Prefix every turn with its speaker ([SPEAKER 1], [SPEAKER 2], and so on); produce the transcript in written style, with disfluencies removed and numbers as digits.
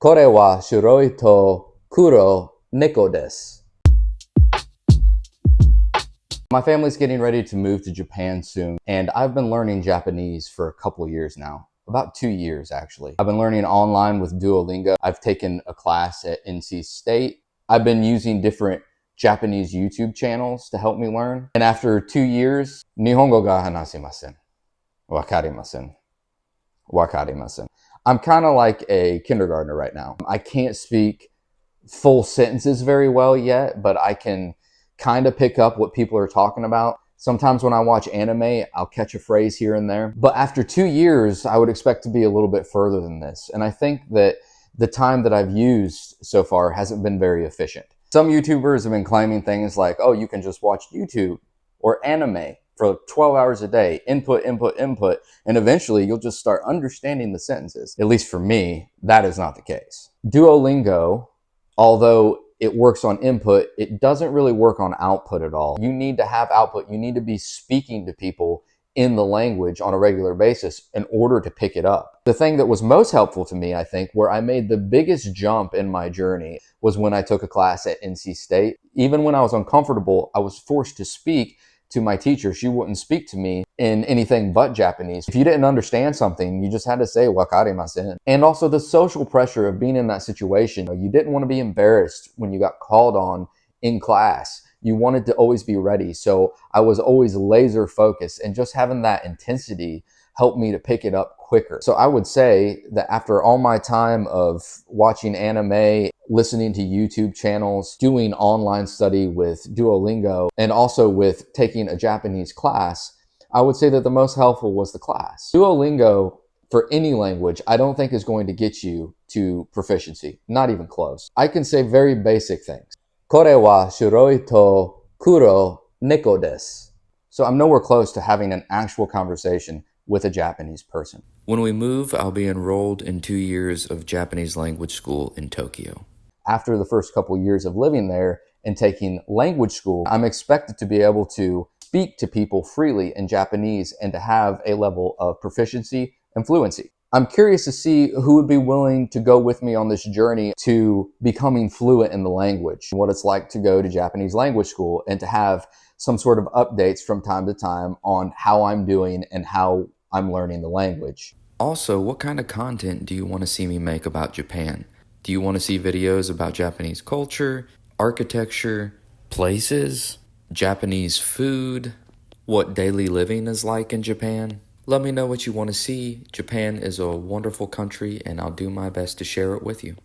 [SPEAKER 1] Kore wa shiroi to kuro neko desu. My family's getting ready to move to Japan soon, and I've been learning Japanese for a couple years now. About 2 years, actually. I've been learning online with Duolingo. I've taken a class at NC State. I've been using different Japanese YouTube channels to help me learn. And after 2 years, Nihongo ga hanashimasen. Wakarimasen. Wakarimasen. I'm kind of like a kindergartner right now. I can't speak full sentences very well yet, but I can kind of pick up what people are talking about. Sometimes when I watch anime, I'll catch a phrase here and there. But after 2 years, I would expect to be a little bit further than this. And I think that the time that I've used so far hasn't been very efficient. Some YouTubers have been claiming things like, oh, you can just watch YouTube or anime for 12 hours a day, input, input, input, and eventually you'll just start understanding the sentences. At least for me, that is not the case. Duolingo, although it works on input, it doesn't really work on output at all. You need to have output. You need to be speaking to people in the language on a regular basis in order to pick it up. The thing that was most helpful to me, I think, where I made the biggest jump in my journey was when I took a class at NC State. Even when I was uncomfortable, I was forced to speak to my teacher. She wouldn't speak to me in anything but Japanese. If you didn't understand something, you just had to say wakarimasen. And also the social pressure of being in that situation. You didn't want to be embarrassed when you got called on in class. You wanted to always be ready. So I was always laser focused, and just having that intensity helped me to pick it up quicker. So I would say that after all my time of watching anime, listening to YouTube channels, doing online study with Duolingo, and also with taking a Japanese class, I would say that the most helpful was the class. Duolingo, for any language, I don't think is going to get you to proficiency. Not even close. I can say very basic things. Kore wa shiroi to kuro neko desu. So I'm nowhere close to having an actual conversation with a Japanese person.
[SPEAKER 2] When we move, I'll be enrolled in 2 years of Japanese language school in Tokyo.
[SPEAKER 1] After the first couple years of living there and taking language school, I'm expected to be able to speak to people freely in Japanese and to have a level of proficiency and fluency. I'm curious to see who would be willing to go with me on this journey to becoming fluent in the language, what it's like to go to Japanese language school and to have some sort of updates from time to time on how I'm doing and how I'm learning the language.
[SPEAKER 2] Also, what kind of content do you want to see me make about Japan? Do you want to see videos about Japanese culture, architecture, places, Japanese food, what daily living is like in Japan? Let me know what you want to see. Japan is a wonderful country, and I'll do my best to share it with you.